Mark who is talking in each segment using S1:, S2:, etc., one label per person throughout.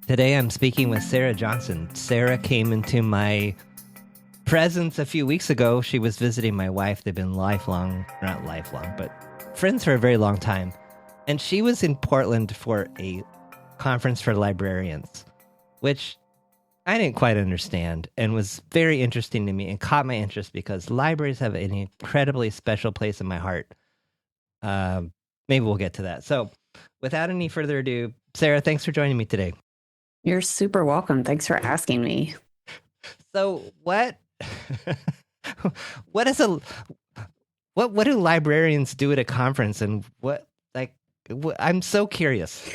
S1: Today I'm speaking with Sarah Johnson. Sarah came into my presence a few weeks ago. She was visiting my wife. They've been not lifelong, but friends for a very long time. And she was in Portland for a conference for librarians, which I didn't quite understand and was very interesting to me and caught my interest because libraries have an incredibly special place in my heart. Maybe we'll get to that. So without any further ado, Sarah, thanks for joining me today.
S2: You're super welcome. Thanks for asking me.
S1: So what do librarians do at a conference, and I'm so curious.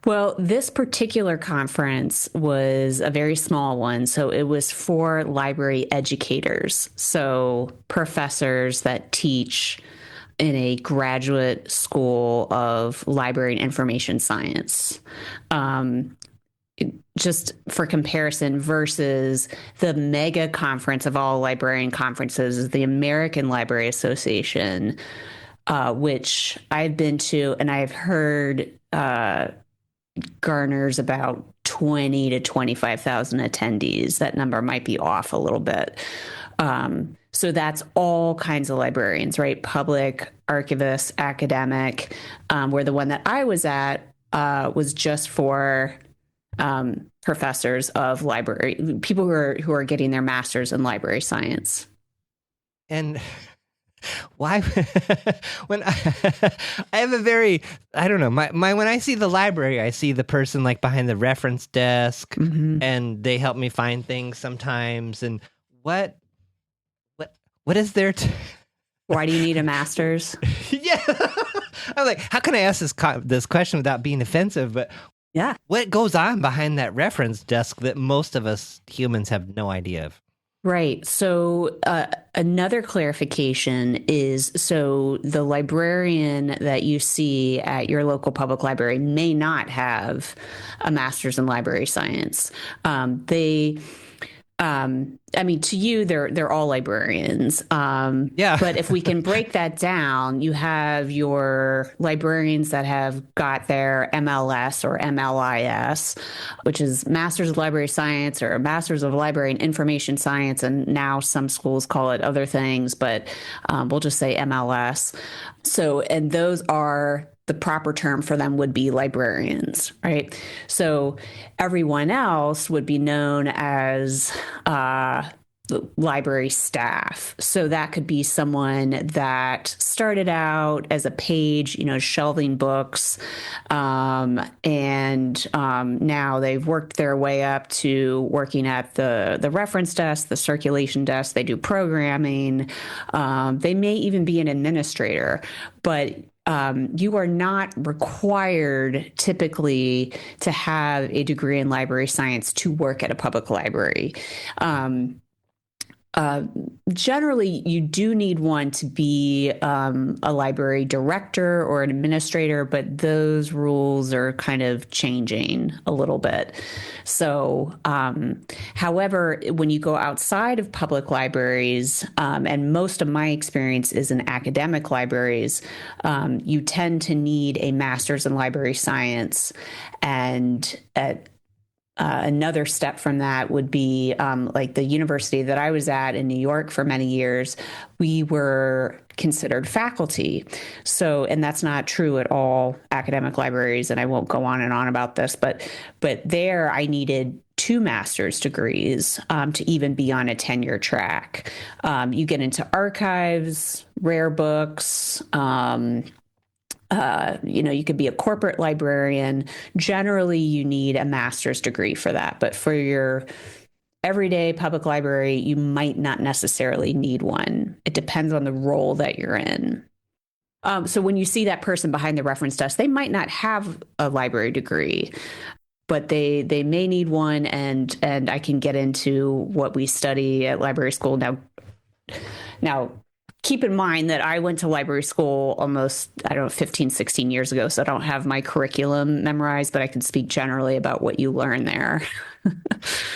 S2: Well, this particular conference was a very small one. So it was for library educators. So professors that teach in a graduate school of library and information science. Just for comparison versus the mega conference of all librarian conferences is the American Library Association, which I've been to and I've heard garners about 20 to 25,000 attendees. That number might be off a little bit. So that's all kinds of librarians, right? Public, archivists, academic, where the one that I was at was just for professors of library, people who are getting their master's in library science.
S1: And why? When I have a very, I don't know, when I see the library, I see the person like behind the reference desk, and they help me find things sometimes. And what is there to?
S2: Why do you need a master's?
S1: Yeah, I'm like, how can I ask this question without being offensive? But
S2: yeah,
S1: what goes on behind that reference desk that most of us humans have no idea of?
S2: Right. So another clarification is, so the librarian that you see at your local public library may not have a master's in library science. I mean, to you, they're all librarians.
S1: Yeah.
S2: But if we can break that down, you have your librarians that have got their MLS or MLIS, which is Masters of Library Science or Masters of Library and Information Science. And now some schools call it other things, but we'll just say MLS. So, and those are, the proper term for them would be librarians, right? So everyone else would be known as library staff. So that could be someone that started out as a page, shelving books, and now they've worked their way up to working at the reference desk, the circulation desk. They do programming. They may even be an administrator, but you are not required typically to have a degree in library science to work at a public library. Generally, you do need one to be a library director or an administrator, but those rules are kind of changing a little bit. So, however, when you go outside of public libraries, and most of my experience is in academic libraries, you tend to need a master's in library science. And another step from that would be like the university that I was at in New York for many years, we were considered faculty. So, and that's not true at all academic libraries, and I won't go on and on about this, but there I needed 2 master's degrees to even be on a tenure track. You get into archives, rare books, you could be a corporate librarian. Generally, you need a master's degree for that. But for your everyday public library, you might not necessarily need one. It depends on the role that you're in. So when you see that person behind the reference desk, they might not have a library degree, but they may need one. And I can get into what we study at library school now. Keep in mind that I went to library school almost, 15, 16 years ago, so I don't have my curriculum memorized, but I can speak generally about what you learn there.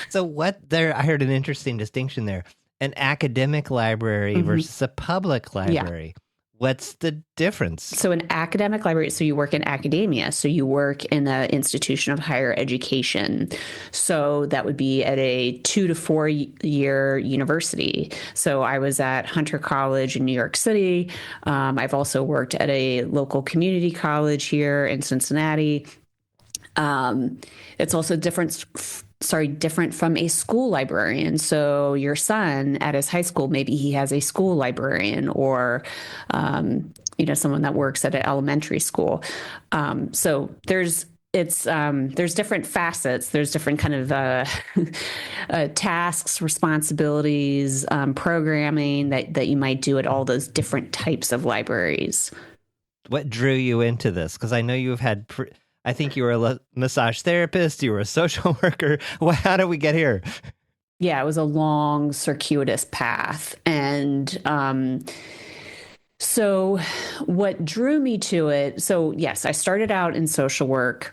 S1: So I heard an interesting distinction there. An academic library versus a public library. What's the difference?
S2: So an academic library, so you work in academia, so you work in an institution of higher education. So that would be at a 2 to 4 year university. So I was at Hunter College in New York City. I've also worked at a local community college here in Cincinnati. It's also different from a school librarian. So your son at his high school, maybe he has a school librarian, or someone that works at an elementary school. So there's different facets. There's different kind of tasks, responsibilities, programming that you might do at all those different types of libraries.
S1: What drew you into this? Because I know you've had, I think you were a massage therapist, you were a social worker. Well, how did we get here?
S2: Yeah, it was a long, circuitous path. And so what drew me to it, so yes, I started out in social work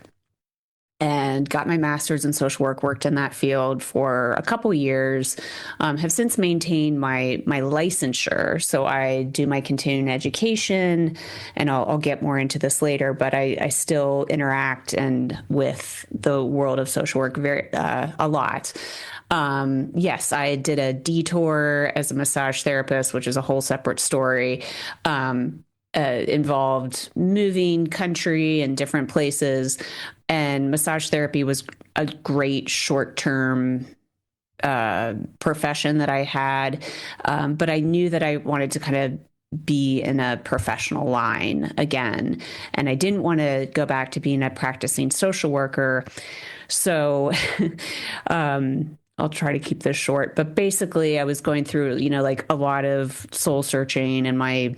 S2: and got my master's in social work, worked in that field for a couple years, have since maintained my licensure. So I do my continuing education, and I'll get more into this later, but I still interact with the world of social work a lot. Yes, I did a detour as a massage therapist, which is a whole separate story. Involved moving country and different places, and massage therapy was a great short-term profession that I had, but I knew that I wanted to kind of be in a professional line again, and I didn't want to go back to being a practicing social worker. So I'll try to keep this short, but basically I was going through, like a lot of soul searching in my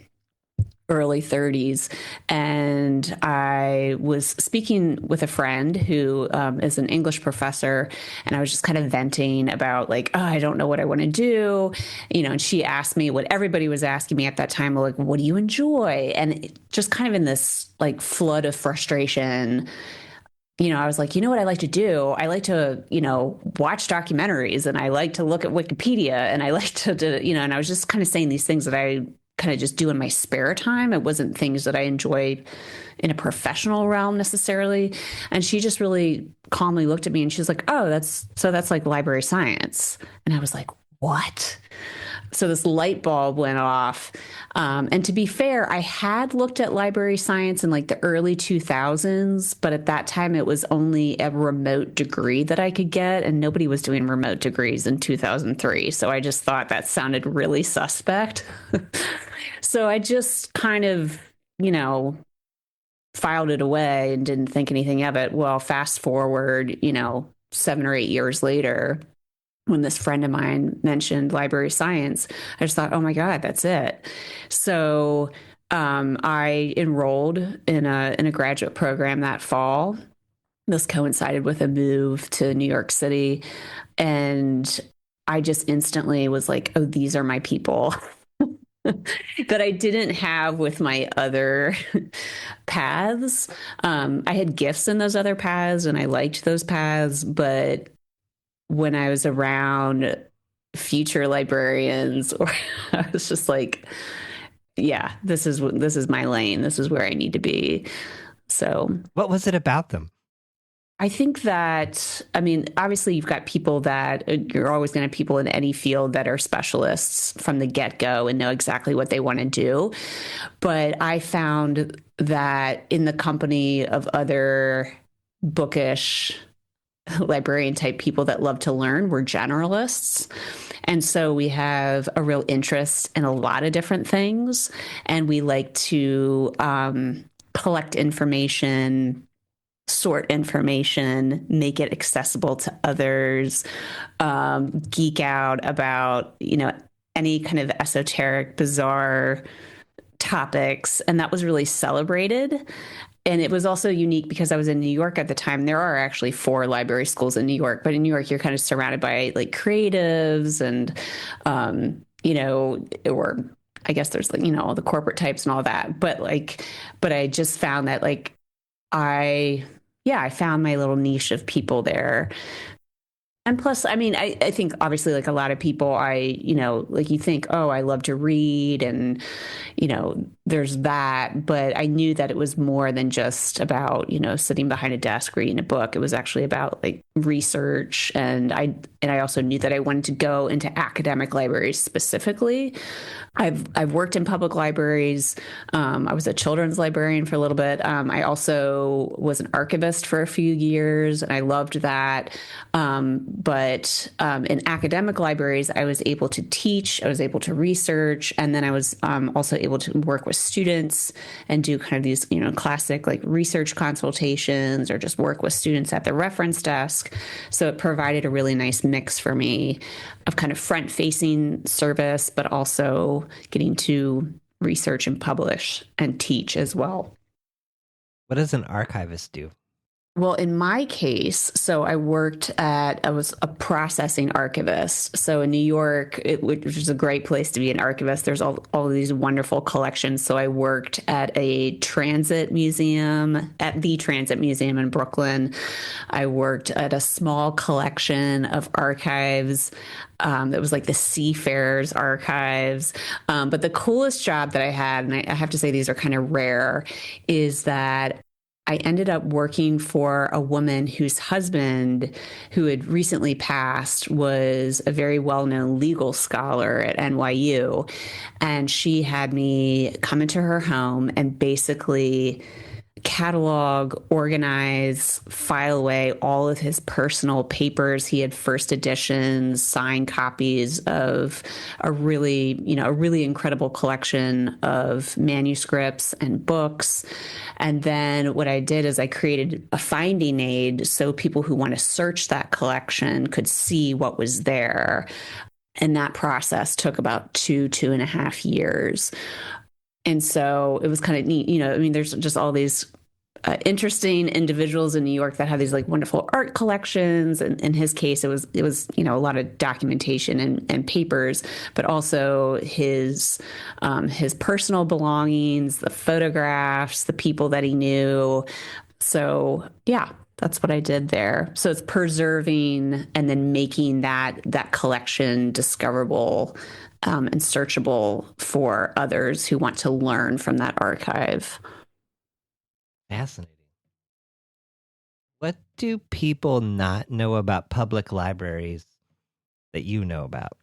S2: early 30s. And I was speaking with a friend who is an English professor. And I was just kind of venting about I don't know what I want to do. And she asked me what everybody was asking me at that time, like, what do you enjoy? And just kind of in this flood of frustration, I was like, what I like to do? I like to, watch documentaries, and I like to look at Wikipedia, and I like to do, and I was just kind of saying these things that I kind of just do in my spare time. It wasn't things that I enjoyed in a professional realm necessarily. And she just really calmly looked at me and she was like, oh, that's like library science. And I was like, what? So this light bulb went off. And to be fair, I had looked at library science in the early 2000s, but at that time it was only a remote degree that I could get, and nobody was doing remote degrees in 2003. So I just thought that sounded really suspect. So I just kind of, filed it away and didn't think anything of it. Well, fast forward, 7 or 8 years later, when this friend of mine mentioned library science, I just thought, oh my God, that's it. So I enrolled in a graduate program that fall. This coincided with a move to New York City. And I just instantly was like, oh, these are my people. That I didn't have with my other paths. I had gifts in those other paths and I liked those paths, but when I was around future librarians, or I was just like, yeah, this is my lane. This is where I need to be. So
S1: what was it about them?
S2: I think that, obviously you've got people that you're always going to have people in any field that are specialists from the get-go and know exactly what they want to do. But I found that in the company of other bookish librarian type people that love to learn, we're generalists. And so we have a real interest in a lot of different things. And we like to collect information, sort information, make it accessible to others, geek out about, any kind of esoteric, bizarre topics. And that was really celebrated. And it was also unique because I was in New York at the time. There are actually 4 library schools in New York, but in New York, you're kind of surrounded by creatives and, or I guess there's all the corporate types and all that. But I just found that I found my little niche of people there. And plus, I mean, I think obviously, like a lot of people, like you think, oh, I love to read and, there's that. But I knew that it was more than just about, sitting behind a desk reading a book. It was actually about like research. And I also knew that I wanted to go into academic libraries specifically. I've worked in public libraries. I was a children's librarian for a little bit. I also was an archivist for a few years, and I loved that. But in academic libraries, I was able to teach, I was able to research, and then I was also able to work with students and do kind of these, classic like research consultations or just work with students at the reference desk. So it provided a really nice mix for me of kind of front-facing service, but also getting to research and publish and teach as well.
S1: What does an archivist do?
S2: Well, in my case, I was a processing archivist. So in New York, which is a great place to be an archivist, there's all of these wonderful collections. So I worked at the Transit Museum in Brooklyn. I worked at a small collection of archives that was like the Seafarers archives. But the coolest job that I had, and I have to say these are kind of rare, is that I ended up working for a woman whose husband, who had recently passed, was a very well-known legal scholar at NYU. And she had me come into her home and basically catalog, organize, file away all of his personal papers. He had first editions, signed copies of a really incredible collection of manuscripts and books. And then what I did is I created a finding aid so people who want to search that collection could see what was there. And that process took about 2.5 years. And so it was kind of neat. There's just all these interesting individuals in New York that have these like wonderful art collections. And in his case, it was a lot of documentation and papers, but also his personal belongings, the photographs, the people that he knew. So yeah, that's what I did there. So it's preserving and then making that collection discoverable and searchable for others who want to learn from that archive.
S1: Fascinating. What do people not know about public libraries that you know about?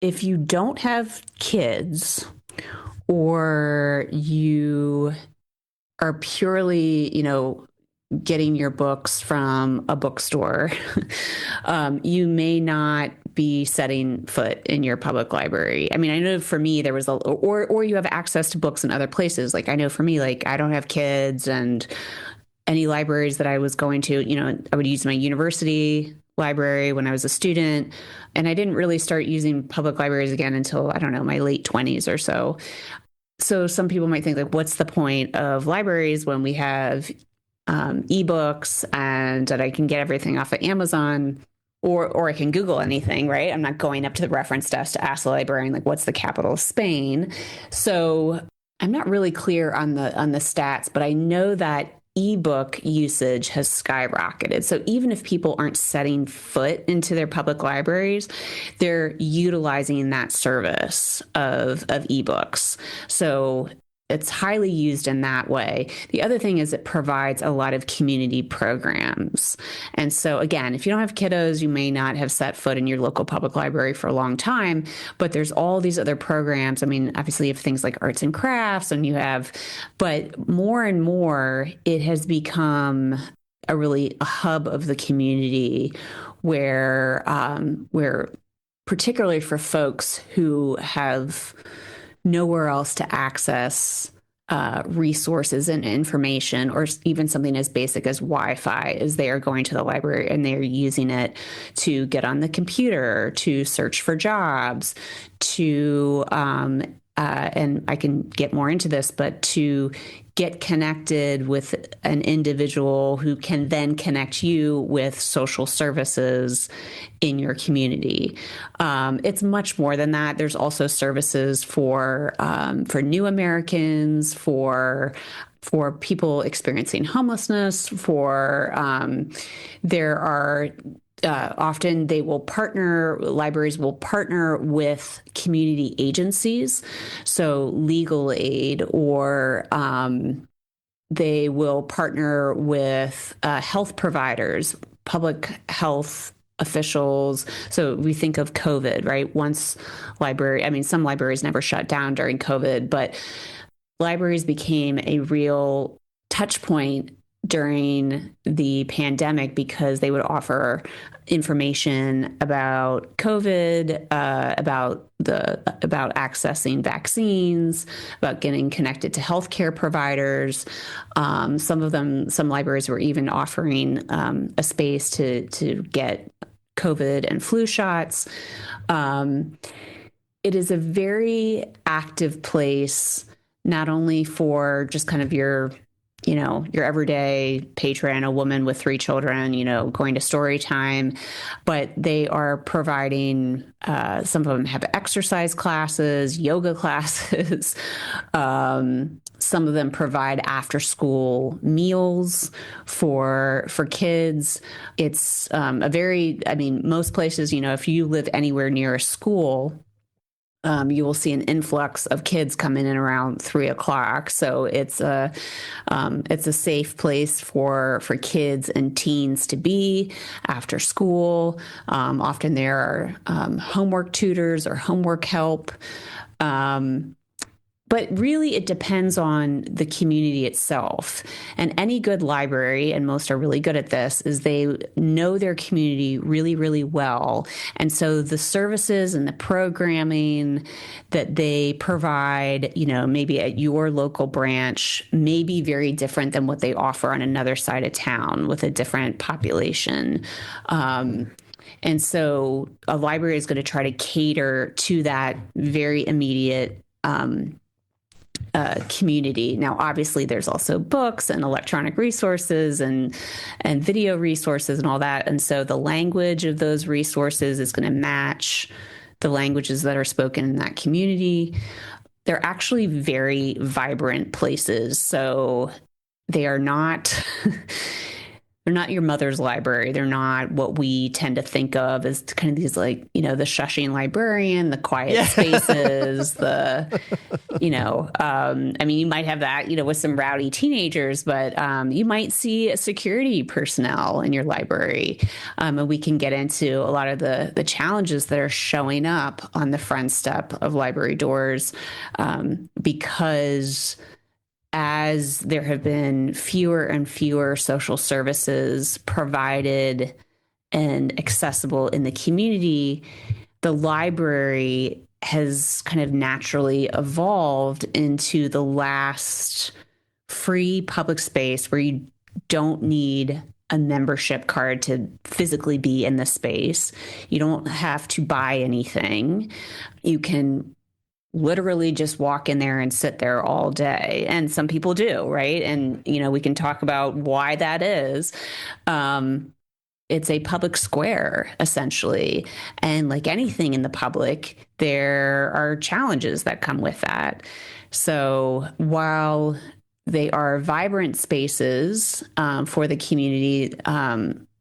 S2: If you don't have kids or you are purely, getting your books from a bookstore, you may not be setting foot in your public library. I mean, I know for me there was or you have access to books in other places. Like I know for me, like I don't have kids, and any libraries that I was going to, I would use my university library when I was a student, and I didn't really start using public libraries again until, I don't know, my late 20s or so. So some people might think like, what's the point of libraries when we have ebooks and that I can get everything off of Amazon, or I can Google anything, right? I'm not going up to the reference desk to ask the librarian, like, what's the capital of Spain? So I'm not really clear on the stats, but I know that ebook usage has skyrocketed. So even if people aren't setting foot into their public libraries, they're utilizing that service of ebooks. So it's highly used in that way. The other thing is it provides a lot of community programs. And so again, if you don't have kiddos, you may not have set foot in your local public library for a long time, but there's all these other programs. I mean, obviously you have things like arts and crafts but more and more it has become a hub of the community where particularly for folks who have nowhere else to access resources and information, or even something as basic as Wi-Fi, as they are going to the library and they are using it to get on the computer, to search for jobs, to and I can get more into this, but to get connected with an individual who can then connect you with social services in your community. It's much more than that. There's also services for new Americans, for people experiencing homelessness, there are often libraries will partner with community agencies, so legal aid, or they will partner with health providers, public health officials. So we think of COVID, right? Some libraries never shut down during COVID, but libraries became a real touch point during the pandemic because they would offer information about COVID, about accessing vaccines, about getting connected to healthcare providers. Some libraries were even offering a space to get COVID and flu shots. It is a very active place, not only for just kind of your everyday patron, a woman with 3 children, going to story time, but they are providing, some of them have exercise classes, yoga classes. Some of them provide after school meals for kids. It's most places, if you live anywhere near a school, you will see an influx of kids coming in around 3:00. So it's a safe place for kids and teens to be after school. Often there are homework tutors or homework help. But really, it depends on the community itself. And any good library, and most are really good at this, is they know their community really, really well. And so the services and the programming that they provide, maybe at your local branch, may be very different than what they offer on another side of town with a different population. And so a library is going to try to cater to that very immediate community. Now, obviously, there's also books and electronic resources and video resources and all that. And so the language of those resources is going to match the languages that are spoken in that community. They're actually very vibrant places. So they are not... They're not your mother's library. They're not what we tend to think of as kind of these the shushing librarian, the quiet spaces, you might have that, with some rowdy teenagers, but you might see a security personnel in your library. And we can get into a lot of the challenges that are showing up on the front step of library doors because as there have been fewer and fewer social services provided and accessible in the community, the library has kind of naturally evolved into the last free public space where you don't need a membership card to physically be in the space. You don't have to buy anything. You can literally just walk in there and sit there all day. And some people do, right? And, we can talk about why that is. It's a public square, essentially. And like anything in the public, there are challenges that come with that. So while they are vibrant spaces for the community,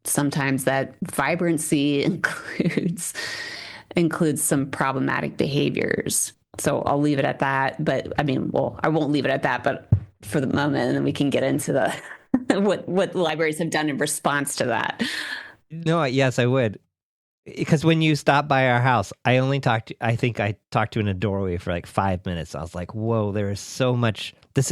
S2: sometimes that vibrancy includes some problematic behaviors. So I'll leave it at that. But I won't leave it at that, but for the moment, and then we can get into the what libraries have done in response to that.
S1: No, yes, I would. Because when you stopped by our house, I think I talked to you in a doorway for like 5 minutes. I was like, whoa, there is so much. This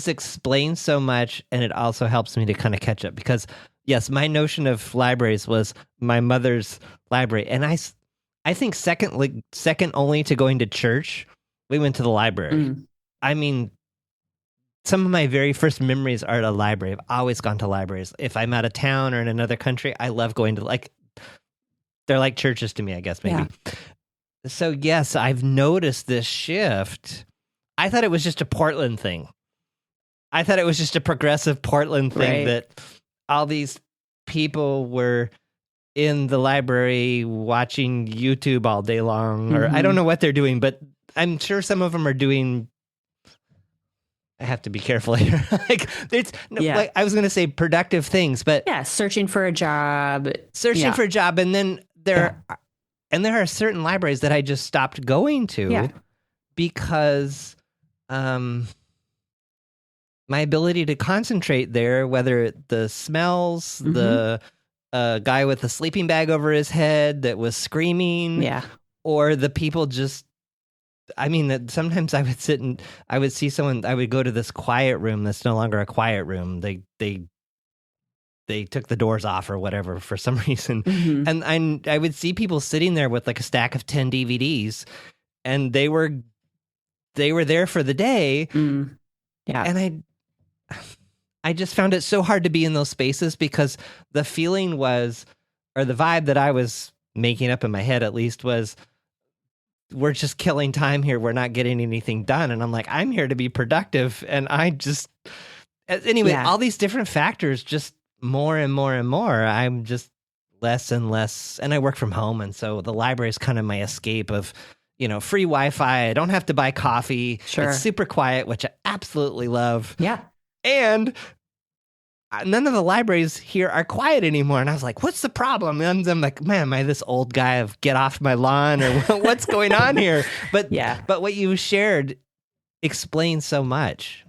S1: explains so much, and it also helps me to kind of catch up. Because, yes, my notion of libraries was my mother's library. And I think second only to going to church, we went to the library. Some of my very first memories are at a library. I've always gone to libraries. If I'm out of town or in another country, I love going to they're like churches to me, I guess, maybe. Yeah. So yes, I've noticed this shift. I thought it was just a Portland thing. I thought it was just a progressive Portland thing, right? That all these people were in the library watching YouTube all day long, or I don't know what they're doing, but I'm sure some of them are doing I have to be careful here. Like, it's
S2: Yeah.
S1: like I was going to say productive things, but
S2: Yeah. Searching for a job.
S1: searching
S2: Yeah.
S1: for a job, and then there are certain libraries that I just stopped going to
S2: Yeah.
S1: because my ability to concentrate there, whether the smells, the guy with a sleeping bag over his head that was screaming,
S2: Yeah.
S1: or the people just, I mean, that sometimes I would sit and I would see someone, I would go to this quiet room that's no longer a quiet room. They took the doors off or whatever for some reason. And I would see people sitting there with like a stack of 10 DVDs, and they were there for the day.
S2: Yeah.
S1: And I just found it so hard to be in those spaces because the feeling was, or the vibe that I was making up in my head at least, was, we're just killing time here. We're not getting anything done. And I'm like, I'm here to be productive. And I just, anyway, all these different factors, just more and more and more. I'm just less and less. And I work from home. And so the library is kind of my escape of, free Wi-Fi. I don't have to buy coffee.
S2: Sure.
S1: It's super quiet, which I absolutely love.
S2: Yeah.
S1: And none of the libraries here are quiet anymore. And I was like, what's the problem? And I'm like, man, am I this old guy of get off my lawn, or what's going on here? But what you shared explains so much.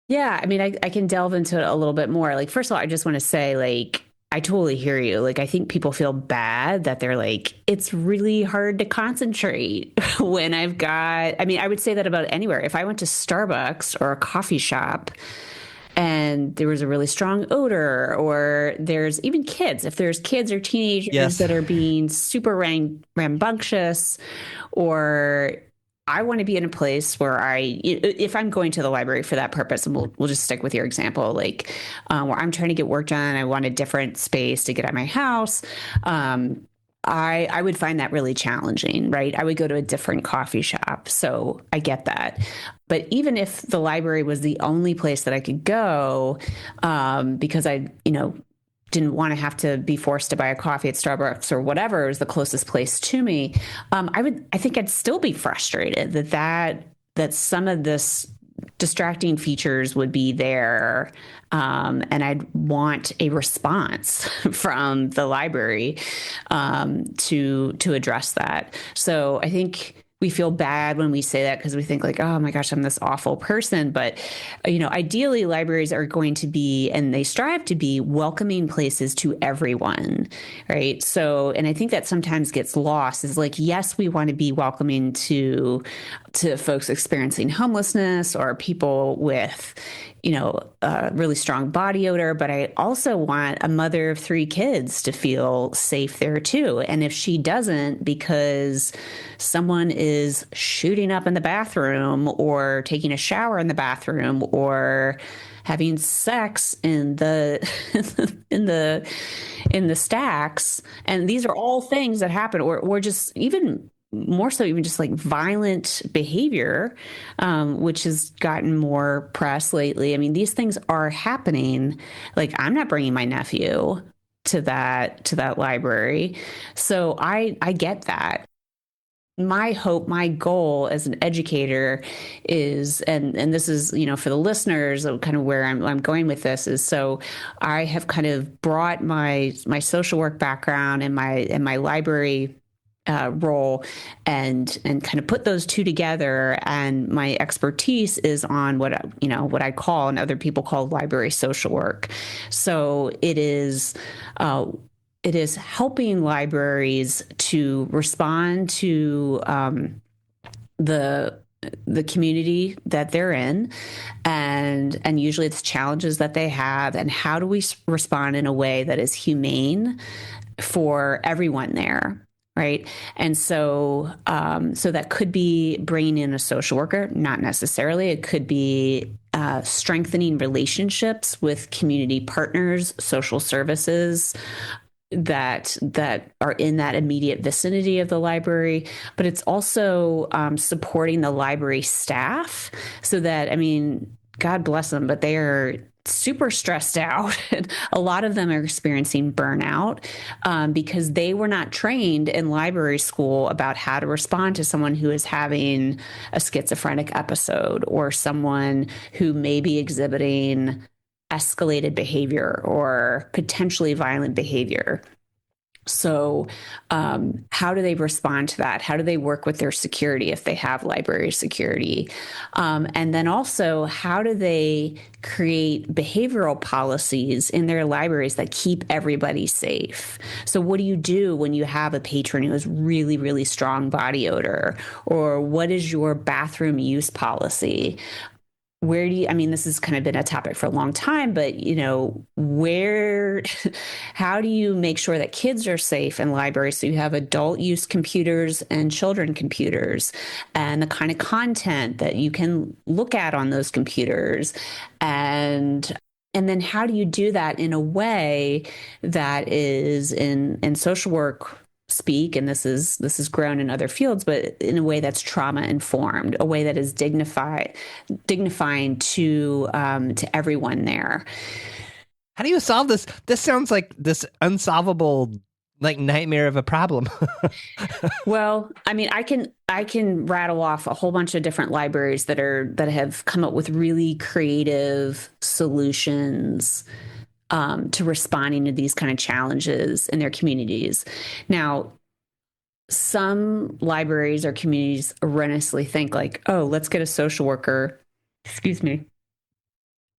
S2: Yeah. I mean, I can delve into it a little bit more. Like, first of all, I just want to say, like, I totally hear you. Like, I think people feel bad that they're like, it's really hard to concentrate when I would say that about anywhere. If I went to Starbucks or a coffee shop and there was a really strong odor, or there's even kids, if there's kids or teenagers that are being super rambunctious, or I want to be in a place where if I'm going to the library for that purpose, and we'll just stick with your example, like where I'm trying to get work done, I want a different space to get out of my house. I would find that really challenging, right? I would go to a different coffee shop. So I get that. But even if the library was the only place that I could go, because I, didn't want to have to be forced to buy a coffee at Starbucks or whatever is the closest place to me, I think I'd still be frustrated that some of this distracting features would be there. And I'd want a response from the library to address that. So I think we feel bad when we say that because we think like, oh my gosh, I'm this awful person. But, ideally libraries are going to be, and they strive to be, welcoming places to everyone, right? So, and I think that sometimes gets lost is like, yes, we want to be welcoming to folks experiencing homelessness or people with, a really strong body odor, but I also want a mother of 3 kids to feel safe there too. And if she doesn't, because someone is shooting up in the bathroom or taking a shower in the bathroom or having sex in the in the stacks, and these are all things that happen, or just even more so, even just like violent behavior, which has gotten more press lately. I mean, these things are happening. Like, I'm not bringing my nephew to that library. So I get that. My hope, my goal as an educator is, and this is, for the listeners, kind of where I'm going with this is, so I have kind of brought my social work background and my library role and kind of put those two together. And my expertise is on what I call, and other people call, library social work. So it is helping libraries to respond to the community that they're in, and usually it's challenges that they have, and how do we respond in a way that is humane for everyone there. Right. And so that could be bringing in a social worker, not necessarily. It could be strengthening relationships with community partners, social services that are in that immediate vicinity of the library. But it's also supporting the library staff so that, God bless them, but they are super stressed out. A lot of them are experiencing burnout because they were not trained in library school about how to respond to someone who is having a schizophrenic episode or someone who may be exhibiting escalated behavior or potentially violent behavior. So, how do they respond to that? How do they work with their security if they have library security? And then also, how do they create behavioral policies in their libraries that keep everybody safe? So, what do you do when you have a patron who has really, really strong body odor? Or what is your bathroom use policy? Where do you, I mean, this has kind of been a topic for a long time, but, how do you make sure that kids are safe in libraries? So you have adult use computers and children computers and the kind of content that you can look at on those computers. And then how do you do that in a way that is in social work speak, and this is grown in other fields, but in a way that's trauma informed, a way that is dignifying to everyone there.
S1: How do you solve this? This sounds like this unsolvable like nightmare of a problem.
S2: Well, I mean, I can rattle off a whole bunch of different libraries that have come up with really creative solutions to responding to these kind of challenges in their communities. Now, some libraries or communities erroneously think like, oh, let's get a social worker, excuse me,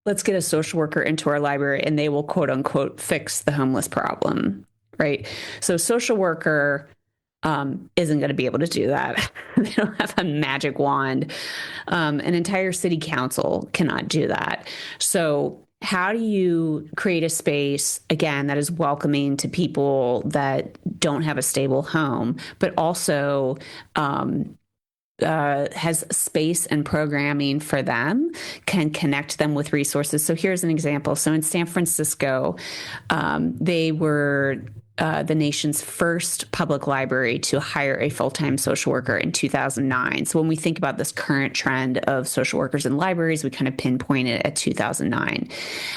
S2: let's get a social worker into our library and they will quote unquote fix the homeless problem, right? So social worker isn't going to be able to do that. They don't have a magic wand. An entire city council cannot do that. So how do you create a space, again, that is welcoming to people that don't have a stable home, but also has space and programming for them, can connect them with resources? So here's an example. So in San Francisco, they were the nation's first public library to hire a full-time social worker in 2009. So when we think about this current trend of social workers in libraries, we kind of pinpoint it at 2009.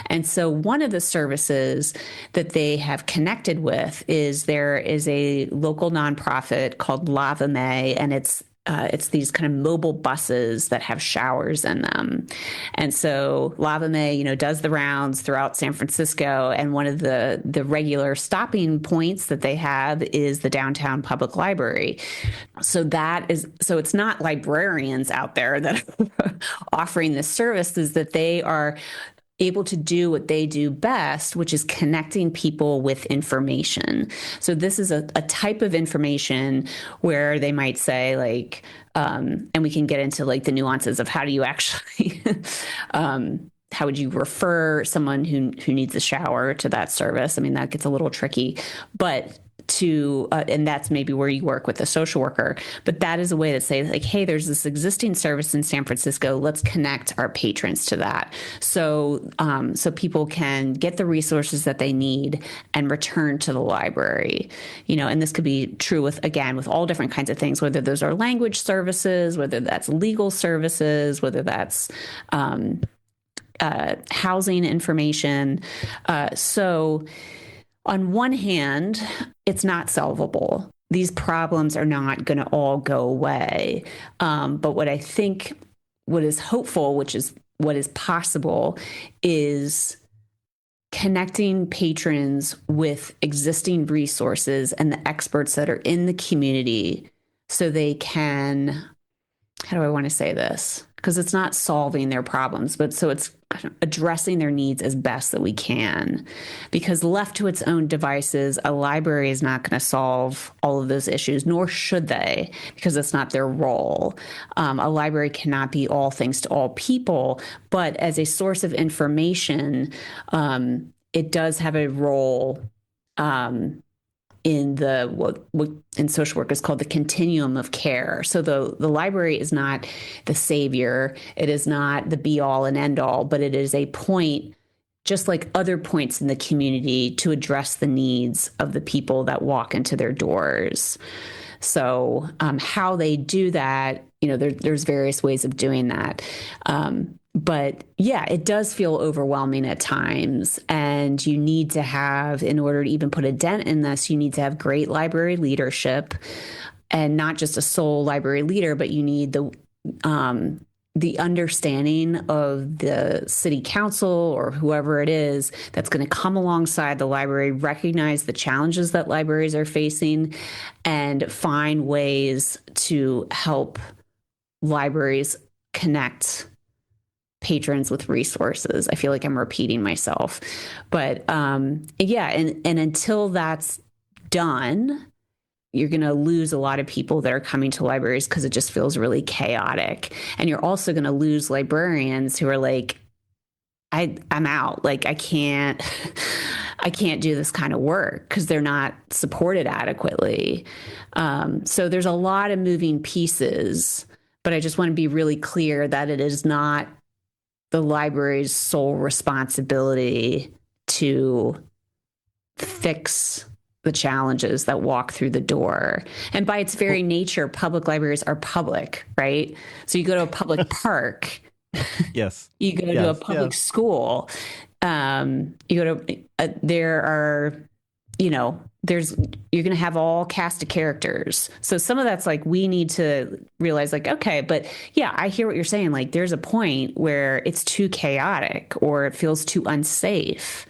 S2: And so one of the services that they have connected with is there is a local nonprofit called Lava May, and it's these kind of mobile buses that have showers in them. And so Lava May, does the rounds throughout San Francisco. And one of the regular stopping points that they have is the downtown public library. So it's not librarians out there that are offering this service, is that they are able to do what they do best, which is connecting people with information. So this is a type of information where they might say like, and we can get into like the nuances of how do you actually, how would you refer someone who needs a shower to that service? I mean, that gets a little tricky, but and that's maybe where you work with a social worker, but that is a way to say like, hey, there's this existing service in San Francisco. Let's connect our patrons to that. So people can get the resources that they need and return to the library, and this could be true with all different kinds of things, whether those are language services, whether that's legal services, whether that's, housing information. So on one hand, it's not solvable. These problems are not going to all go away. But what is hopeful, which is what is possible, is connecting patrons with existing resources and the experts that are in the community so they can, how do I want to say this? Because it's not solving their problems, but so it's addressing their needs as best that we can. Because left to its own devices, a library is not going to solve all of those issues, nor should they, because it's not their role. A library cannot be all things to all people, but as a source of information, it does have a role in what in social work is called the continuum of care. So the library is not the savior. It is not the be all and end all, but it is a point, just like other points in the community, to address the needs of the people that walk into their doors. So how they do that, there's various ways of doing that. But yeah, it does feel overwhelming at times. And you need to have, in order to even put a dent in this, you need to have great library leadership, and not just a sole library leader, but you need the understanding of the city council or whoever it is that's going to come alongside the library, recognize the challenges that libraries are facing, and find ways to help libraries connect patrons with resources. I feel like I'm repeating myself, but yeah, and until that's done, you're going to lose a lot of people that are coming to libraries because it just feels really chaotic. And you're also going to lose librarians who are like, I'm out. Like, I can't do this kind of work because they're not supported adequately. So there's a lot of moving pieces, but I just want to be really clear that it is not the library's sole responsibility to fix the challenges that walk through the door. And by its very nature, public libraries are public, right? So you go to a public park.
S1: Yes.
S2: You go to a public school. You go to, there are, you're going to have all cast of characters. So some of that's like, we need to realize like, okay, but yeah, I hear what you're saying. Like there's a point where it's too chaotic or it feels too unsafe.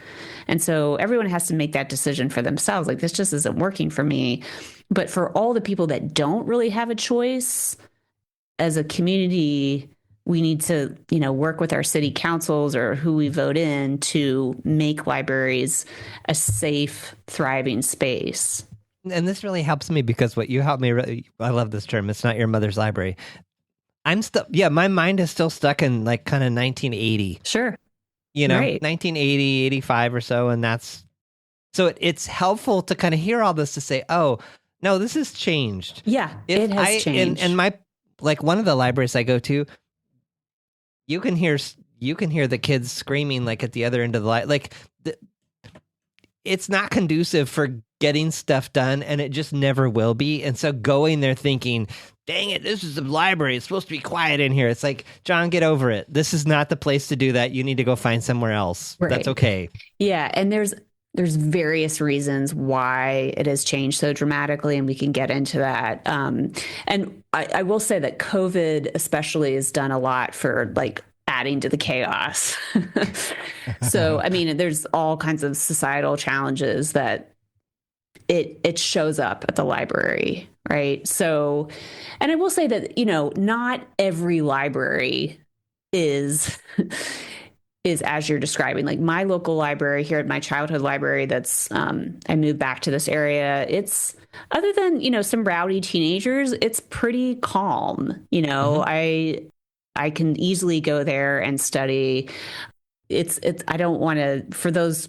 S2: And so everyone has to make that decision for themselves. Like, this just isn't working for me. But for all the people that don't really have a choice, as a community, we need to, work with our city councils or who we vote in to make libraries a safe, thriving space.
S1: And this really helps me because what you helped me, I love this term, it's not your mother's library. My mind is still stuck in like kind of 1980.
S2: Sure.
S1: Right. 1980, 85 or so. And so it's helpful to kind of hear all this to say, oh, no, this has changed.
S2: Yeah, it has changed.
S1: And one of the libraries I go to, you can hear the kids screaming like at the other end of the light. It's not conducive for getting stuff done, and it just never will be. And so going there thinking, dang it, this is a library. It's supposed to be quiet in here. It's like, John, get over it. This is not the place to do that. You need to go find somewhere else. Right. That's okay.
S2: Yeah. And there's various reasons why it has changed so dramatically, and we can get into that. And I will say that COVID especially has done a lot for like adding to the chaos. So, I mean, there's all kinds of societal challenges that it shows up at the library, right? So, and I will say that, not every library is as you're describing. Like my local library here at my childhood library that's I moved back to this area, it's, other than some rowdy teenagers, it's pretty calm. I can easily go there and study. It's I don't want to, for those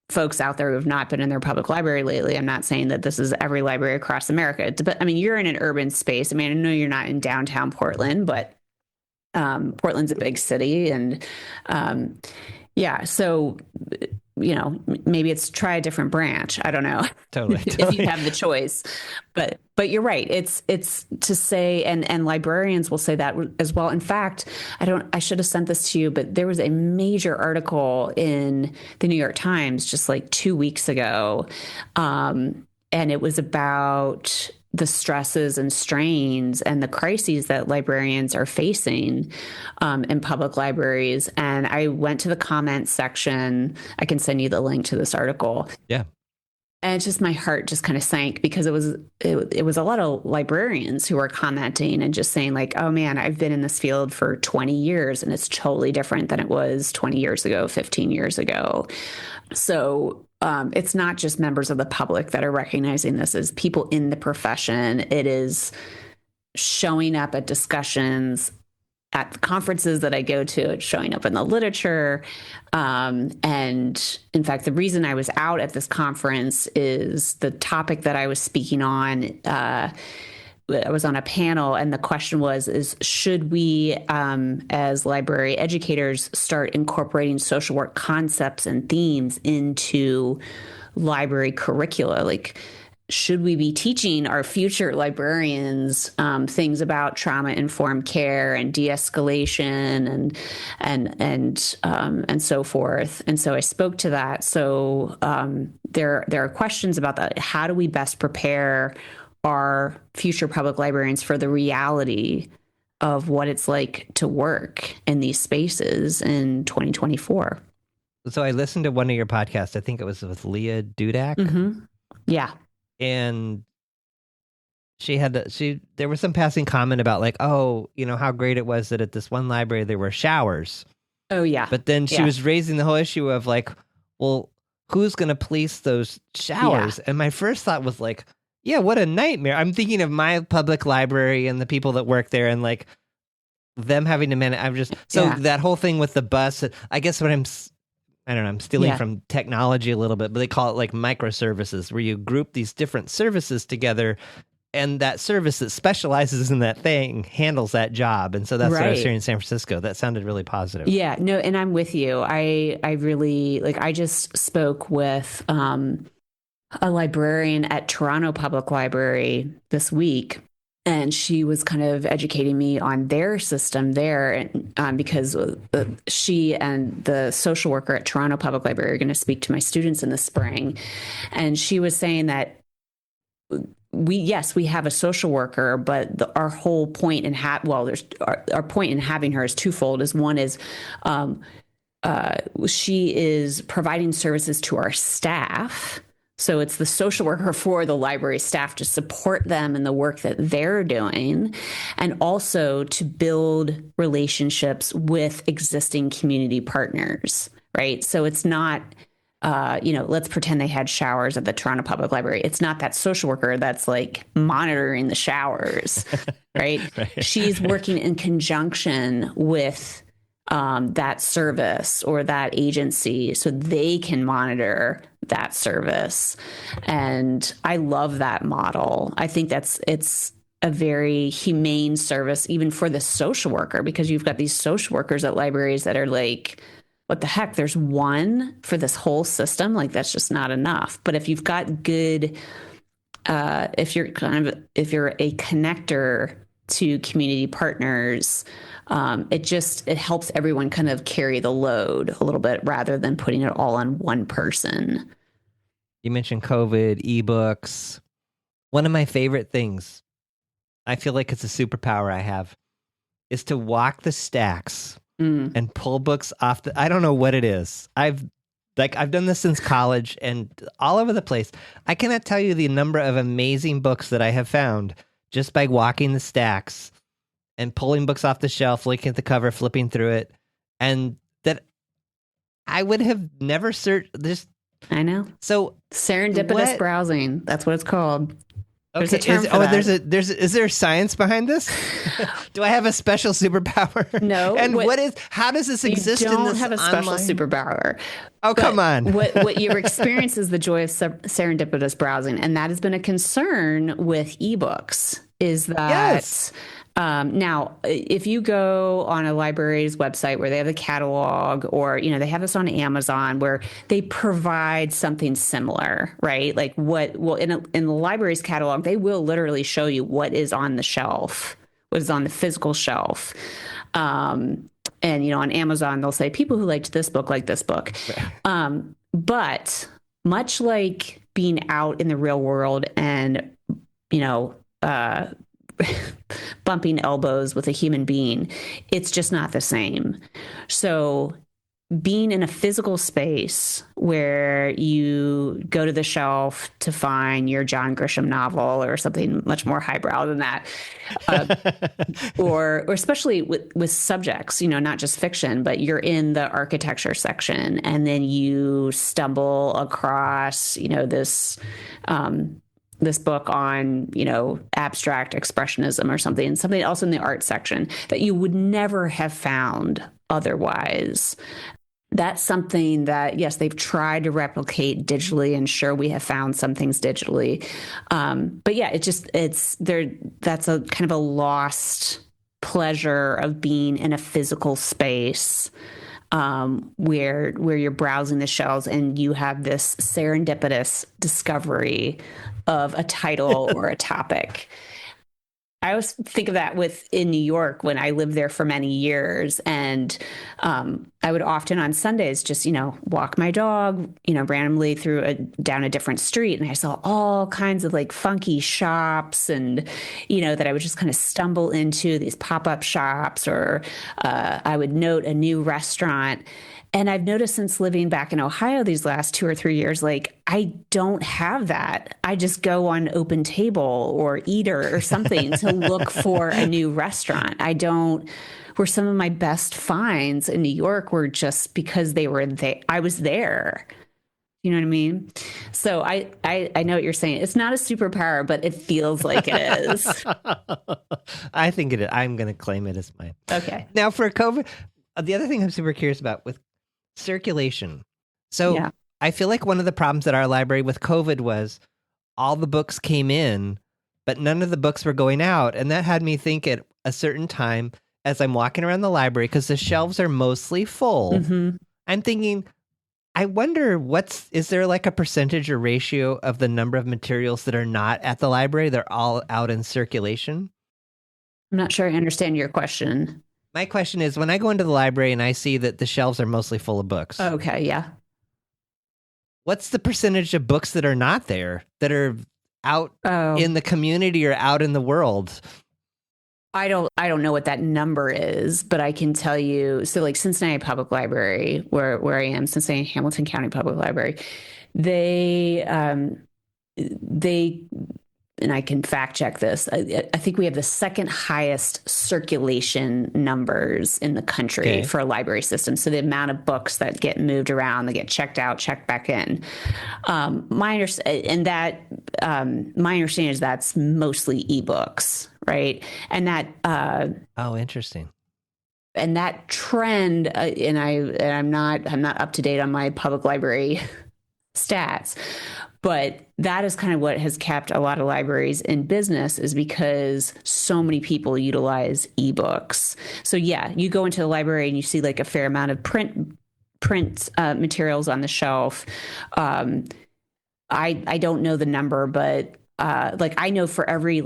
S2: folks out there who have not been in their public library lately, I'm not saying that this is every library across America, but I mean, you're in an urban space. I mean, I know you're not in downtown Portland, but Portland's a big city, and yeah, so maybe it's try a different branch. I don't know.
S1: Totally.
S2: If you have the choice, but you're right. It's to say, and librarians will say that as well. In fact, I should have sent this to you, but there was a major article in the New York Times just like 2 weeks ago, and it was about the stresses and strains and the crises that librarians are facing in public libraries. And I went to the comments section. I can send you the link to this article.
S1: Yeah.
S2: And it's just, my heart just kind of sank because it was a lot of librarians who were commenting and just saying like, oh man, I've been in this field for 20 years and it's totally different than it was 20 years ago, 15 years ago. So it's not just members of the public that are recognizing this as people in the profession. It is showing up at discussions at the conferences that I go to. It's showing up in the literature. And in fact, the reason I was out at this conference is the topic that I was speaking on. I was on a panel, and the question was, should we, as library educators, start incorporating social work concepts and themes into library curricula? Like, should we be teaching our future librarians things about trauma-informed care and de-escalation and so forth? And so I spoke to that. So there are questions about that. How do we best prepare our future public librarians for the reality of what it's like to work in these spaces in 2024?
S1: So I listened to one of your podcasts. I think it was with Leah Dudak.
S2: Mm-hmm. Yeah.
S1: And there was some passing comment about like, oh, how great it was that at this one library there were showers.
S2: Oh, yeah.
S1: But then she was raising the whole issue of like, well, who's going to police those showers? Yeah. And my first thought was like, yeah, what a nightmare. I'm thinking of my public library and the people that work there and like them having to manage. That whole thing with the bus, I guess I don't know, I'm stealing from technology a little bit, but they call it like microservices, where you group these different services together, and that service that specializes in that thing handles that job. And so that's what I was hearing in San Francisco. That sounded really positive.
S2: Yeah, no, and I'm with you. I really, I just spoke with a librarian at Toronto Public Library this week, and she was kind of educating me on their system there, because she and the social worker at Toronto Public Library are going to speak to my students in the spring. And she was saying that we have a social worker, but our whole point in our point in having her is twofold. One is she is providing services to our staff. So it's the social worker for the library staff to support them in the work that they're doing, and also to build relationships with existing community partners, right? So it's not, let's pretend they had showers at the Toronto Public Library. It's not that social worker that's like monitoring the showers, right? She's working in conjunction with that service or that agency so they can monitor that service. And I love that model. I think it's a very humane service, even for the social worker, because you've got these social workers at libraries that are like, what the heck, there's one for this whole system? Like, that's just not enough. But if you've got good, if you're a connector to community partners, it helps everyone kind of carry the load a little bit rather than putting it all on one person.
S1: You mentioned COVID, ebooks. One of my favorite things, I feel like it's a superpower I have, is to walk the stacks and pull books off I don't know what it is. I've done this since college and all over the place. I cannot tell you the number of amazing books that I have found just by walking the stacks and pulling books off the shelf, looking at the cover, flipping through it, and that I would have never searched this.
S2: I know.
S1: So
S2: serendipitous browsing, that's what it's called.
S1: Okay. Is there science behind this? Do I have a special superpower?
S2: No.
S1: And how does this exist in this?
S2: You don't have a special superpower.
S1: Oh, come on.
S2: what your experience is the joy of serendipitous browsing. And that has been a concern with ebooks, is that
S1: yes.
S2: Now, if you go on a library's website where they have the catalog, or, they have this on Amazon where they provide something similar, right? Like in the library's catalog, they will literally show you what is on the shelf, what is on the physical shelf. And, on Amazon, they'll say people who liked this book like this book. But much like being out in the real world and, bumping elbows with a human being, it's just not the same. So being in a physical space where you go to the shelf to find your John Grisham novel or something much more highbrow than that, or especially with subjects, not just fiction, but you're in the architecture section and then you stumble across, this book on, abstract expressionism or something else in the art section that you would never have found otherwise. That's something that, yes, they've tried to replicate digitally, and sure, we have found some things digitally. But yeah, that's a kind of a lost pleasure of being in a physical space. where you're browsing the shelves and you have this serendipitous discovery of a title or a topic. I always think of that in New York when I lived there for many years. And I would often on Sundays just, walk my dog, randomly down a different street. And I saw all kinds of like funky shops and, that I would just kind of stumble into these pop-up shops, or I would note a new restaurant. And I've noticed since living back in Ohio these last 2 or 3 years, like I don't have that. I just go on Open Table or Eater or something to look for a new restaurant. I don't, where some of my best finds in New York were just because they were there. I was there. You know what I mean? So I know what you're saying. It's not a superpower, but it feels like it is.
S1: I think it is. I'm going to claim it as mine.
S2: Okay.
S1: Now for COVID, the other thing I'm super curious about with circulation. So yeah. I feel like one of the problems at our library with COVID was all the books came in, but none of the books were going out. And that had me think at a certain time as I'm walking around the library, because the shelves are mostly full, I'm thinking, I wonder is there like a percentage or ratio of the number of materials that are not at the library? They're all out in circulation.
S2: I'm not sure I understand your question.
S1: My question is, when I go into the library and I see that the shelves are mostly full of books.
S2: Okay, yeah.
S1: What's the percentage of books that are not there, that are out in the community or out in the world?
S2: I don't know what that number is, but I can tell you. So like Cincinnati Public Library, where I am, Cincinnati Hamilton County Public Library, they and I can fact check this. I think we have the second highest circulation numbers in the country for a library system. So the amount of books that get moved around, they get checked out, checked back in. My understanding is that's mostly ebooks, right? And that
S1: interesting.
S2: And that trend, and I'm not up to date on my public library stats, but that is kind of what has kept a lot of libraries in business, is because so many people utilize ebooks. So yeah, you go into the library and you see like a fair amount of print materials on the shelf. I don't know the number, but like I know for every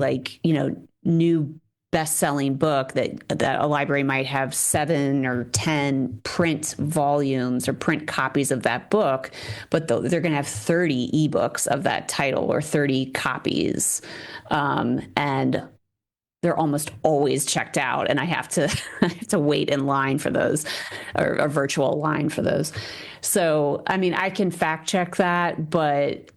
S2: new best-selling book that a library might have 7 or 10 print volumes or print copies of that book, but they're going to have 30 ebooks of that title or 30 copies. And they're almost always checked out, and I have to wait in line for those, or a virtual line for those. So, I mean, I can fact check that, but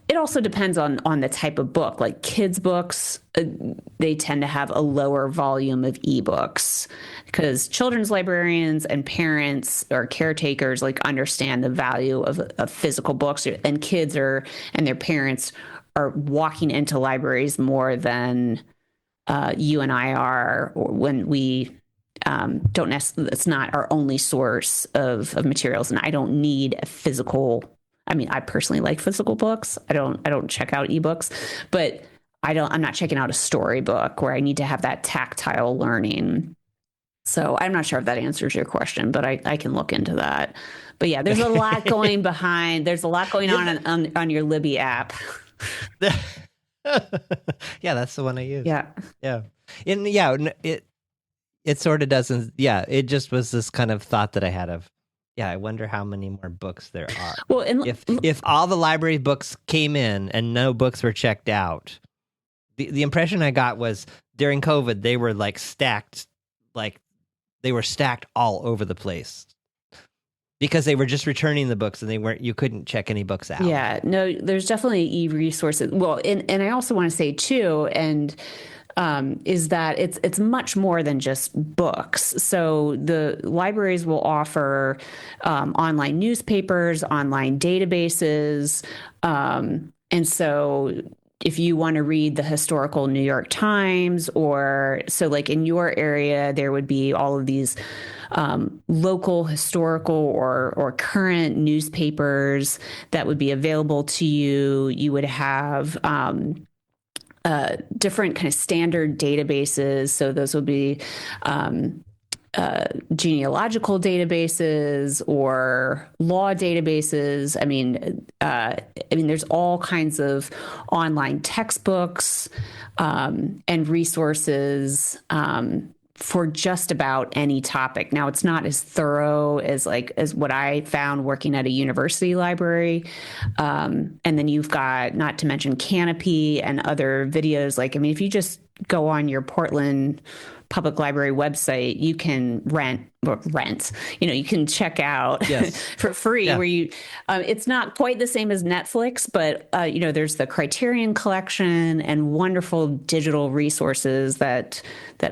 S2: it also depends on the type of book. Like kids' books, they tend to have a lower volume of ebooks, because children's librarians and parents or caretakers like understand the value of physical books, and kids and their parents are walking into libraries more than you and I are, or when we don't necessarily, it's not our only source of materials, and I don't need a physical. I mean, I personally like physical books. I don't check out ebooks, but I'm not checking out a storybook where I need to have that tactile learning. So I'm not sure if that answers your question, but I can look into that. But yeah, there's a lot going behind. There's a lot going on your Libby app.
S1: Yeah, that's the one I use.
S2: Yeah.
S1: Yeah. And yeah, it sort of doesn't. Yeah, it just was this kind of thought that I had of, yeah, I wonder how many more books there are. Well, if all the library books came in and no books were checked out, the impression I got was during COVID they were like stacked, like they were stacked all over the place, because they were just returning the books and you couldn't check any books out.
S2: Yeah, no, there's definitely e-resources. Well, and I also want to say too, is that it's much more than just books. So the libraries will offer online newspapers, online databases. And so if you want to read the historical New York Times, or so like in your area, there would be all of these local historical or current newspapers that would be available to you. You would have different kind of standard databases. So those would be genealogical databases or law databases. There's all kinds of online textbooks and resources for just about any topic. Now, it's not as thorough as what I found working at a university library. And then you've got, not to mention Canopy and other videos. If you just go on your Portland Public Library website, you can rent, you can check out for free where you, it's not quite the same as Netflix, but, there's the Criterion collection and wonderful digital resources that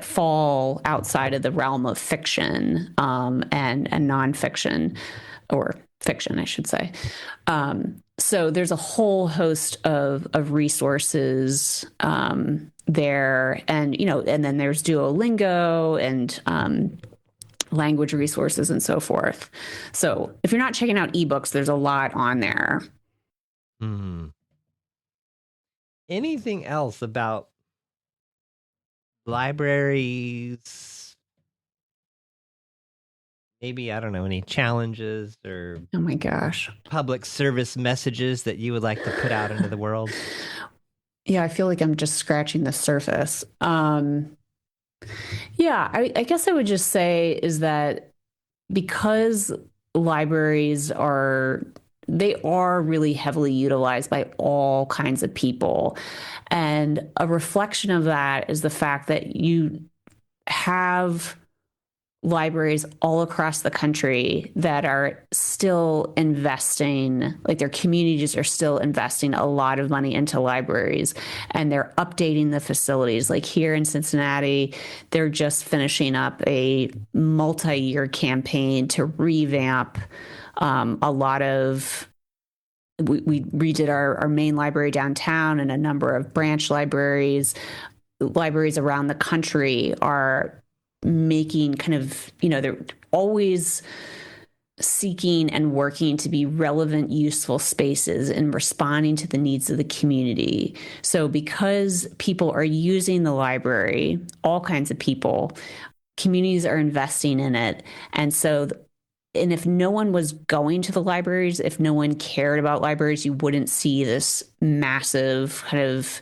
S2: fall outside of the realm of fiction, and nonfiction, or fiction, I should say. So there's a whole host of resources, there, and then there's Duolingo and language resources and so forth. So if you're not checking out ebooks, there's a lot on there.
S1: Anything else about libraries? Maybe, I don't know, any challenges or
S2: Oh my gosh,
S1: public service messages that you would like to put out into the world?
S2: Yeah, I feel like I'm just scratching the surface. I guess I would just say is that because libraries are really heavily utilized by all kinds of people. And a reflection of that is the fact that you have libraries all across the country that are still investing, their communities are still investing a lot of money into libraries, and they're updating the facilities. Like here in Cincinnati, they're just finishing up a multi-year campaign to revamp a lot of. We redid our main library downtown, and a number of branch libraries. Libraries around the country are making they're always seeking and working to be relevant, useful spaces and responding to the needs of the community. So because people are using the library, all kinds of people, communities are investing in it. And if no one was going to the libraries, if no one cared about libraries, you wouldn't see this massive kind of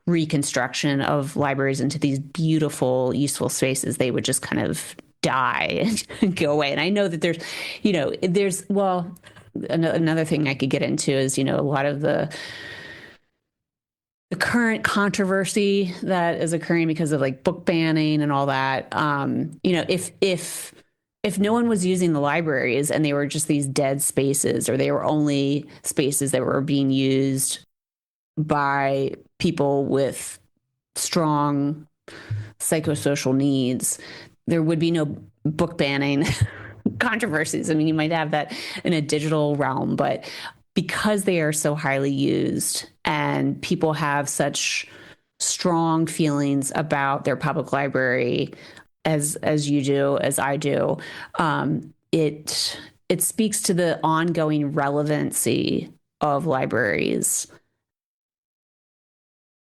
S2: reconstruction of libraries into these beautiful, useful spaces. They would just kind of die and go away. And I know that another thing I could get into is, a lot of the current controversy that is occurring because of book banning and all that. If no one was using the libraries and they were just these dead spaces, or they were only spaces that were being used by people with strong psychosocial needs, there would be no book banning controversies. You might have that in a digital realm, but because they are so highly used and people have such strong feelings about their public library, as you do, as I do, it speaks to the ongoing relevancy of libraries.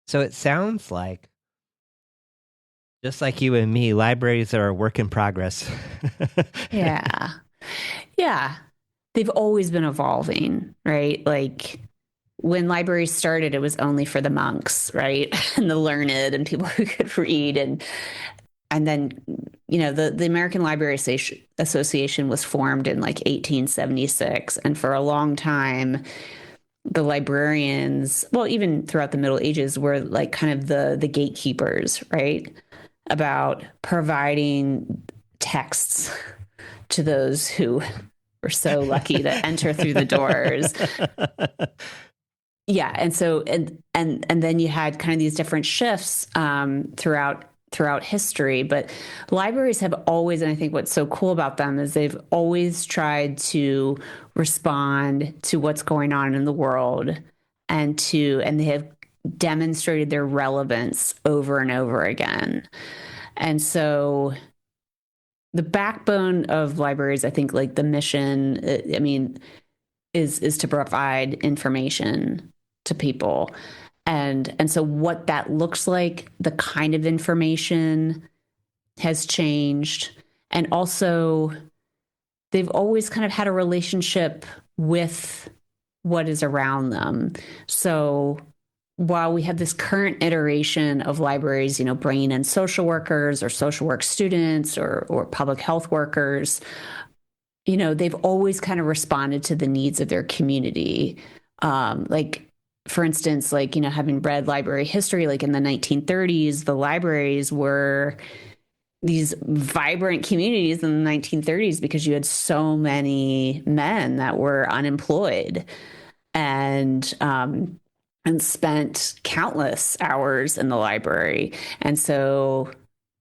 S1: So it sounds like, just like you and me, libraries are a work in progress.
S2: Yeah. They've always been evolving, right? When libraries started, it was only for the monks, right? And the learned and people who could read. And then, the American Library Association was formed in 1876. And for a long time, the librarians, well, even throughout the Middle Ages, were kind of the gatekeepers, right? About providing texts to those who were so lucky to enter through the doors. Yeah. And so, and then you had kind of these different shifts throughout history, but libraries have always, and I think what's so cool about them is they've always tried to respond to what's going on in the world, and they have demonstrated their relevance over and over again. And so the backbone of libraries, I think, the mission, is to provide information to people. And so what that looks like, the kind of information has changed. And also, they've always kind of had a relationship with what is around them. So while we have this current iteration of libraries, bringing in social workers or social work students or public health workers, they've always kind of responded to the needs of their community. Like, for instance, like, having read library history, like in the 1930s, the libraries were these vibrant communities in the 1930s because you had so many men that were unemployed and spent countless hours in the library. And so,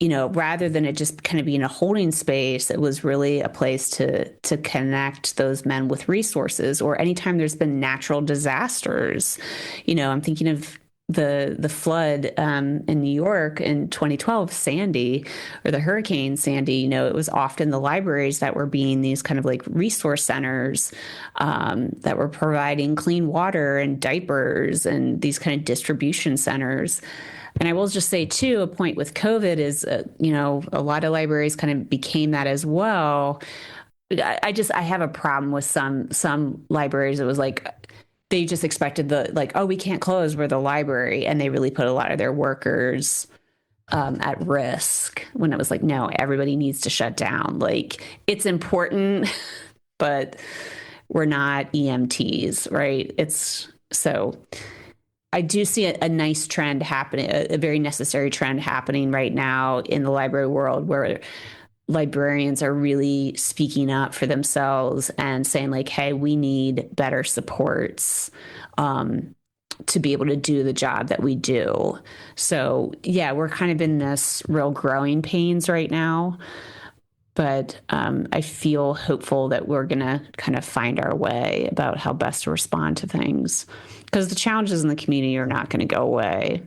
S2: rather than it just kind of being a holding space, it was really a place to connect those men with resources. Or anytime there's been natural disasters, I'm thinking of the flood in New York in 2012, Sandy, or the Hurricane Sandy. It was often the libraries that were being these kind of like resource centers that were providing clean water and diapers and these kind of distribution centers. And I will just say, too, a point with COVID is, a lot of libraries kind of became that as well. I have a problem with some libraries. It was like they just expected we can't close, we're the library. And they really put a lot of their workers at risk when it was like, no, everybody needs to shut down. Like, it's important, but we're not EMTs, right? So I do see a nice trend happening, a very necessary trend happening right now in the library world, where librarians are really speaking up for themselves and saying like, hey, we need better supports to be able to do the job that we do. So yeah, we're kind of in this real growing pains right now, but I feel hopeful that we're going to kind of find our way about how best to respond to things, because the challenges in the community are not going to go away.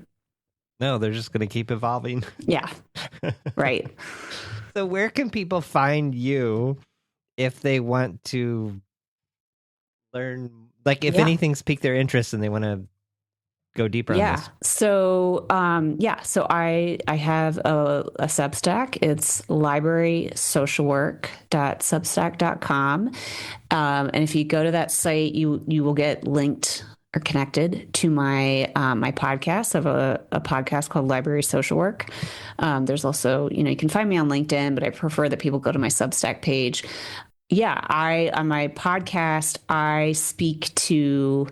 S1: No, they're just going to keep evolving.
S2: Yeah, right.
S1: So where can people find you if they want to learn, like if anything's piqued their interest and they want to go deeper on this?
S2: So, so I have a Substack. It's librarysocialwork.substack.com. And if you go to that site, you will get linked or connected to my my podcast. I have a podcast called Library Social Work. There's also, you can find me on LinkedIn, but I prefer that people go to my Substack page. On my podcast, I speak to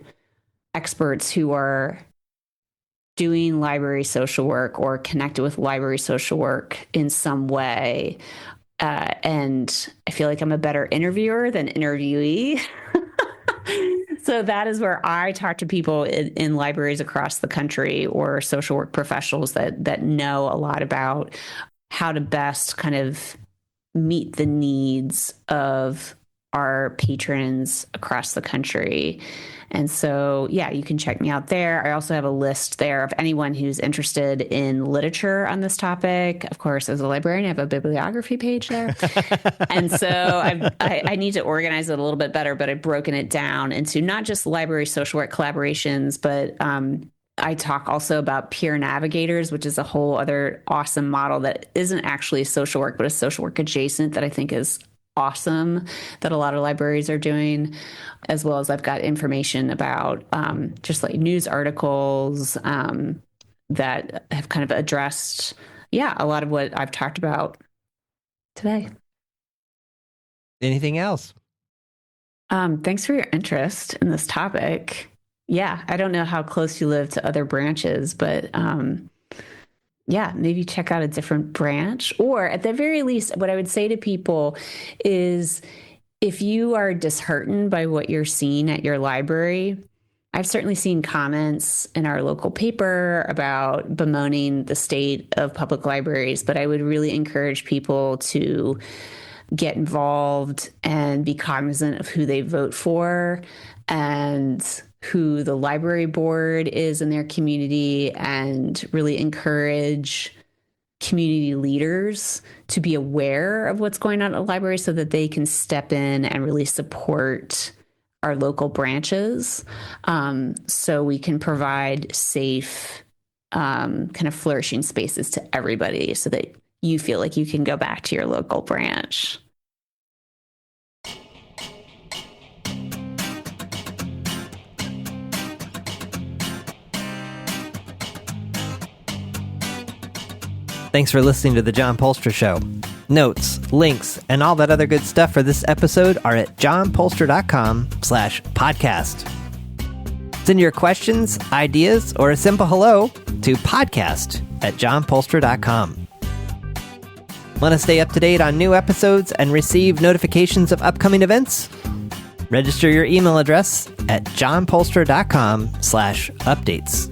S2: experts who are doing library social work or connected with library social work in some way. And I feel like I'm a better interviewer than interviewee. So that is where I talk to people in libraries across the country or social work professionals that know a lot about how to best kind of meet the needs of our patrons across the country. And so, you can check me out there. I also have a list there of anyone who's interested in literature on this topic. Of course, as a librarian, I have a bibliography page there. And so I need to organize it a little bit better, but I've broken it down into not just library social work collaborations, but I talk also about peer navigators, which is a whole other awesome model that isn't actually social work, but is social work adjacent, that I think is awesome, that a lot of libraries are doing, as well as I've got information about just like news articles that have kind of addressed, a lot of what I've talked about today.
S1: Anything else?
S2: Thanks for your interest in this topic. I don't know how close you live to other branches, but maybe check out a different branch. Or at the very least, what I would say to people is, if you are disheartened by what you're seeing at your library, I've certainly seen comments in our local paper about bemoaning the state of public libraries, but I would really encourage people to get involved and be cognizant of who they vote for and who the library board is in their community, and really encourage community leaders to be aware of what's going on at the library so that they can step in and really support our local branches, so we can provide safe, kind of flourishing spaces to everybody, so that you feel like you can go back to your local branch.
S1: Thanks for listening to The John Polster Show. Notes, links, and all that other good stuff for this episode are at johnpolster.com/podcast. Send your questions, ideas, or a simple hello to podcast@johnpolster.com. Want to stay up to date on new episodes and receive notifications of upcoming events? Register your email address at johnpolster.com/updates.